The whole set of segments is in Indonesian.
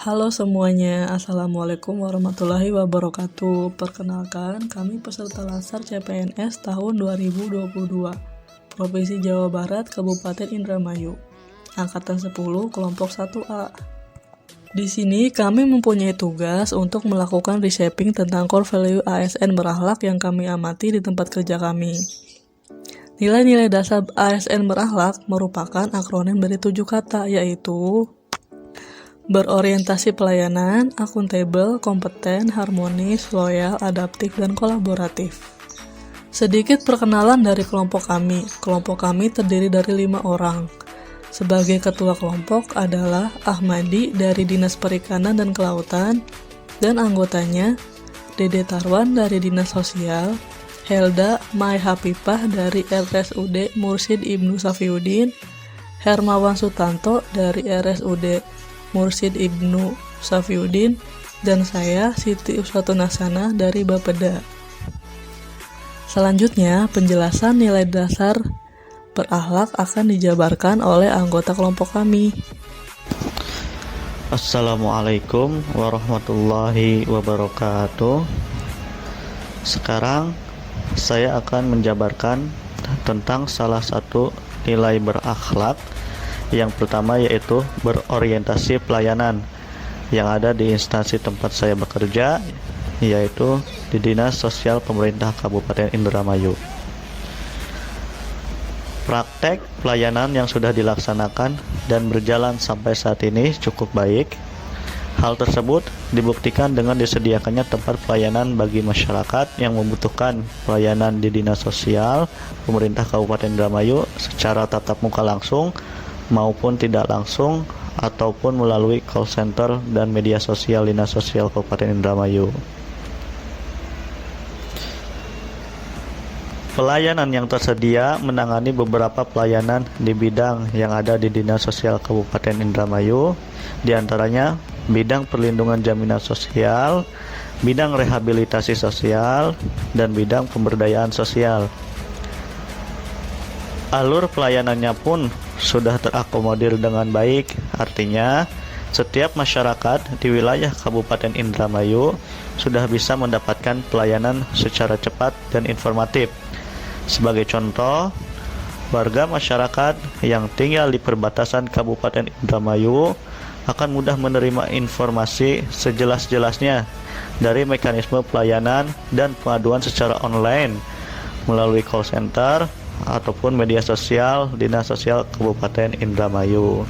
Halo semuanya, Assalamualaikum warahmatullahi wabarakatuh. Perkenalkan, kami peserta Latsar CPNS tahun 2022, Provinsi Jawa Barat, Kabupaten Indramayu, Angkatan 10, Kelompok 1A. Di sini kami mempunyai tugas untuk melakukan reshaping tentang core value ASN berakhlak yang kami amati di tempat kerja kami. Nilai-nilai dasar ASN berakhlak merupakan akronim dari 7 kata, yaitu berorientasi pelayanan, akuntabel, kompeten, harmonis, loyal, adaptif, dan kolaboratif. Sedikit perkenalan dari kelompok kami. Kelompok kami terdiri dari 5 orang. Sebagai ketua kelompok adalah Ahmadi dari Dinas Perikanan dan Kelautan, dan anggotanya Dede Tarwan dari Dinas Sosial, Helda Mai Hapipah dari RSUD Mursyid Ibnu Safiuddin, Hermawan Sutanto dari RSUD Mursyid Ibnu Safiuddin, dan saya Siti Uswatun Hasanah dari Bapeda. Selanjutnya, penjelasan nilai dasar berakhlak akan dijabarkan oleh anggota kelompok kami. Assalamualaikum warahmatullahi wabarakatuh. Sekarang saya akan menjabarkan tentang salah satu nilai berakhlak. Yang pertama yaitu berorientasi pelayanan yang ada di instansi tempat saya bekerja, yaitu di Dinas Sosial Pemerintah Kabupaten Indramayu. Praktek pelayanan yang sudah dilaksanakan dan berjalan sampai saat ini cukup baik. Hal tersebut dibuktikan dengan disediakannya tempat pelayanan bagi masyarakat yang membutuhkan pelayanan di Dinas Sosial Pemerintah Kabupaten Indramayu secara tatap muka langsung maupun tidak langsung ataupun melalui call center dan media sosial Dinas Sosial Kabupaten Indramayu. Pelayanan yang tersedia menangani beberapa pelayanan di bidang yang ada di Dinas Sosial Kabupaten Indramayu, di antaranya bidang perlindungan jaminan sosial, bidang rehabilitasi sosial, dan bidang pemberdayaan sosial. Alur pelayanannya pun sudah terakomodir dengan baik, artinya setiap masyarakat di wilayah Kabupaten Indramayu sudah bisa mendapatkan pelayanan secara cepat dan informatif. Sebagai contoh, warga masyarakat yang tinggal di perbatasan Kabupaten Indramayu akan mudah menerima informasi sejelas-jelasnya dari mekanisme pelayanan dan pengaduan secara online melalui call center ataupun media sosial Dinas Sosial Kabupaten Indramayu.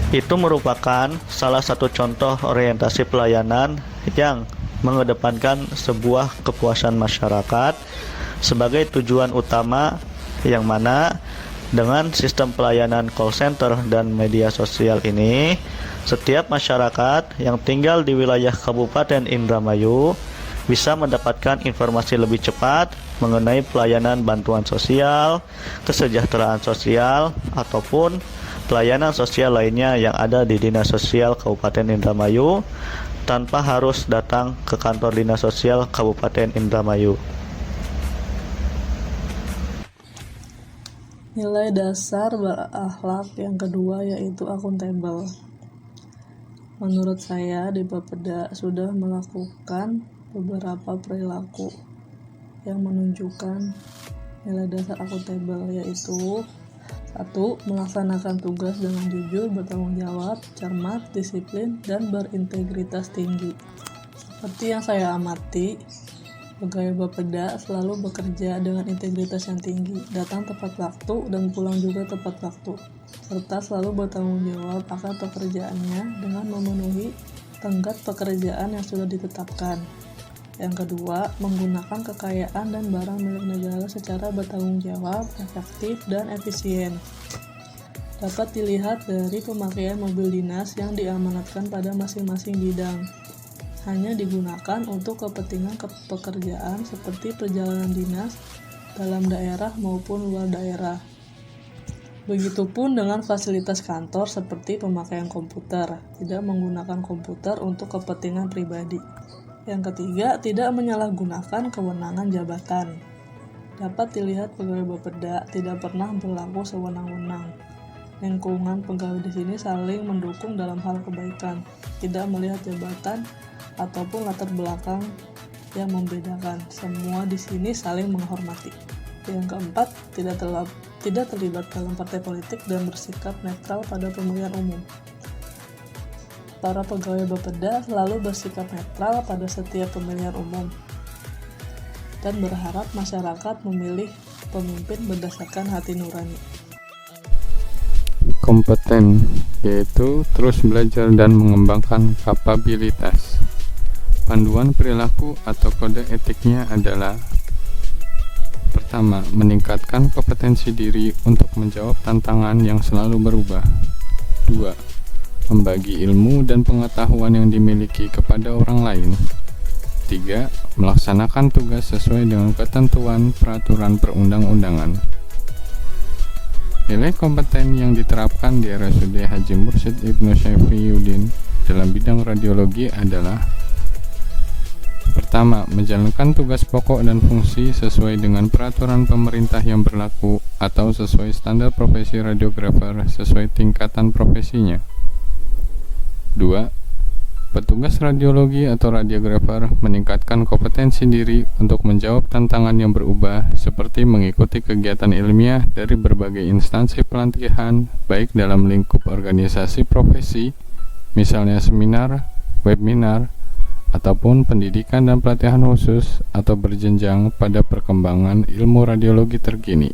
Itu merupakan salah satu contoh orientasi pelayanan yang mengedepankan sebuah kepuasan masyarakat sebagai tujuan utama, yang mana dengan sistem pelayanan call center dan media sosial ini, setiap masyarakat yang tinggal di wilayah Kabupaten Indramayu bisa mendapatkan informasi lebih cepat mengenai pelayanan bantuan sosial, kesejahteraan sosial, ataupun pelayanan sosial lainnya yang ada di Dinas Sosial Kabupaten Indramayu tanpa harus datang ke kantor Dinas Sosial Kabupaten Indramayu. Nilai dasar berakhlak yang kedua yaitu akuntabel. Menurut saya di Bapeda sudah melakukan beberapa perilaku yang menunjukkan nilai dasar akuntabel, yaitu 1. Melaksanakan tugas dengan jujur, bertanggung jawab, cermat, disiplin, dan berintegritas tinggi. Seperti yang saya amati, pegawai Bapeda selalu bekerja dengan integritas yang tinggi, datang tepat waktu dan pulang juga tepat waktu, serta selalu bertanggung jawab akan pekerjaannya dengan memenuhi tenggat pekerjaan yang sudah ditetapkan. Yang kedua, menggunakan kekayaan dan barang milik negara secara bertanggung jawab, efektif, dan efisien. Dapat dilihat dari pemakaian mobil dinas yang diamanatkan pada masing-masing bidang. Hanya digunakan untuk kepentingan pekerjaan seperti perjalanan dinas dalam daerah maupun luar daerah. Begitupun dengan fasilitas kantor seperti pemakaian komputer, tidak menggunakan komputer untuk kepentingan pribadi. Yang ketiga, tidak menyalahgunakan kewenangan jabatan. Dapat dilihat pegawai Bapeda tidak pernah berlaku sewenang-wenang. lingkungan pegawai di sini saling mendukung dalam hal kebaikan, tidak melihat jabatan ataupun latar belakang yang membedakan. Semua di sini saling menghormati. Yang keempat, tidak terlibat dalam partai politik dan bersikap netral pada pemilihan umum. Para pegawai Bapeda selalu bersikap netral pada setiap pemilihan umum dan berharap masyarakat memilih pemimpin berdasarkan hati nurani. Kompeten, yaitu terus belajar dan mengembangkan kapabilitas. Panduan perilaku atau kode etiknya adalah: pertama, meningkatkan kompetensi diri untuk menjawab tantangan yang selalu berubah. 2. Membagi ilmu dan pengetahuan yang dimiliki kepada orang lain. 3. Melaksanakan tugas sesuai dengan ketentuan peraturan perundang-undangan. Nilai kompeten yang diterapkan di RSUD Haji Mursyid Ibnu Syafiyuddin dalam bidang radiologi adalah: pertama, menjalankan tugas pokok dan fungsi sesuai dengan peraturan pemerintah yang berlaku atau sesuai standar profesi radiografer sesuai tingkatan profesinya. 2. Petugas radiologi atau radiografer meningkatkan kompetensi diri untuk menjawab tantangan yang berubah seperti mengikuti kegiatan ilmiah dari berbagai instansi pelatihan baik dalam lingkup organisasi profesi, misalnya seminar, webinar, ataupun pendidikan dan pelatihan khusus atau berjenjang pada perkembangan ilmu radiologi terkini.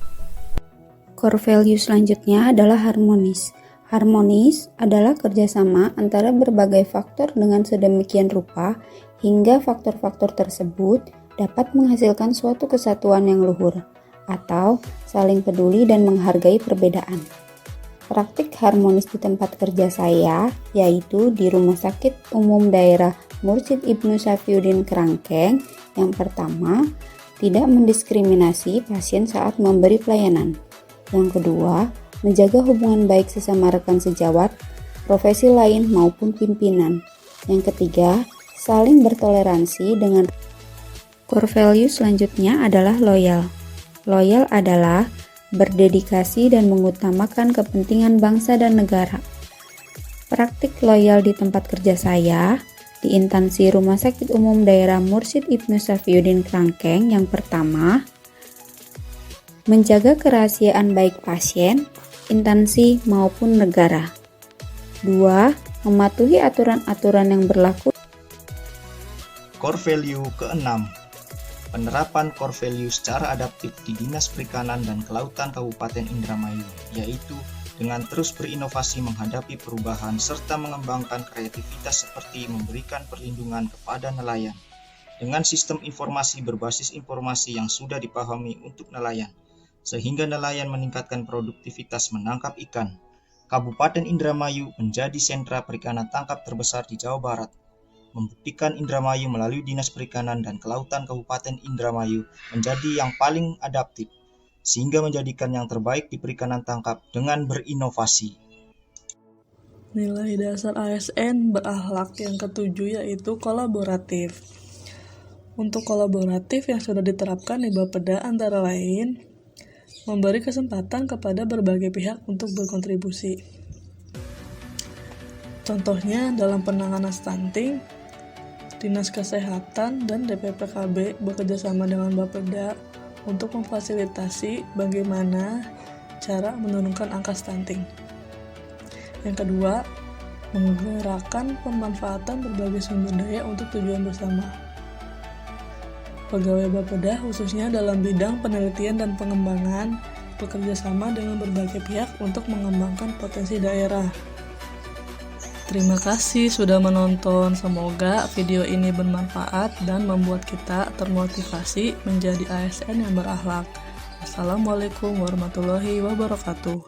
Core value selanjutnya adalah harmonis. Harmonis adalah kerjasama antara berbagai faktor dengan sedemikian rupa hingga faktor-faktor tersebut dapat menghasilkan suatu kesatuan yang luhur atau saling peduli dan menghargai perbedaan. Praktik harmonis di tempat kerja saya yaitu di Rumah Sakit Umum Daerah Mursyid Ibnu Syafiyuddin Kerangkeng. Yang pertama, tidak mendiskriminasi pasien saat memberi pelayanan. Yang kedua, menjaga hubungan baik sesama rekan sejawat, profesi lain maupun pimpinan. Yang ketiga, saling bertoleransi dengan. Core value selanjutnya adalah loyal. Loyal adalah berdedikasi dan mengutamakan kepentingan bangsa dan negara. Praktik loyal di tempat kerja saya di instansi Rumah Sakit Umum Daerah Mursyid Ibnu Syafiyuddin Kerangkeng. Yang pertama, menjaga kerahasiaan baik pasien, instansi maupun negara. 2. Mematuhi aturan-aturan yang berlaku. Core value ke-6, penerapan core value secara adaptif di Dinas Perikanan dan Kelautan Kabupaten Indramayu, yaitu dengan terus berinovasi menghadapi perubahan serta mengembangkan kreativitas seperti memberikan perlindungan kepada nelayan dengan sistem informasi berbasis informasi yang sudah dipahami untuk nelayan, sehingga nelayan meningkatkan produktivitas menangkap ikan. Kabupaten Indramayu menjadi sentra perikanan tangkap terbesar di Jawa Barat, membuktikan Indramayu melalui Dinas Perikanan dan Kelautan Kabupaten Indramayu menjadi yang paling adaptif, sehingga menjadikan yang terbaik di perikanan tangkap dengan berinovasi. Nilai dasar ASN berakhlak yang ketujuh yaitu kolaboratif. Untuk kolaboratif yang sudah diterapkan di Bapeda antara lain, memberi kesempatan kepada berbagai pihak untuk berkontribusi. Contohnya dalam penanganan stunting, Dinas Kesehatan dan DPPKB bekerjasama dengan Bapeda untuk memfasilitasi bagaimana cara menurunkan angka stunting. Yang kedua, menggerakkan pemanfaatan berbagai sumber daya untuk tujuan bersama. Pegawai Bapeda khususnya dalam bidang penelitian dan pengembangan bekerja sama dengan berbagai pihak untuk mengembangkan potensi daerah. Terima kasih sudah menonton. Semoga video ini bermanfaat dan membuat kita termotivasi menjadi ASN yang berakhlak. Wassalamualaikum warahmatullahi wabarakatuh.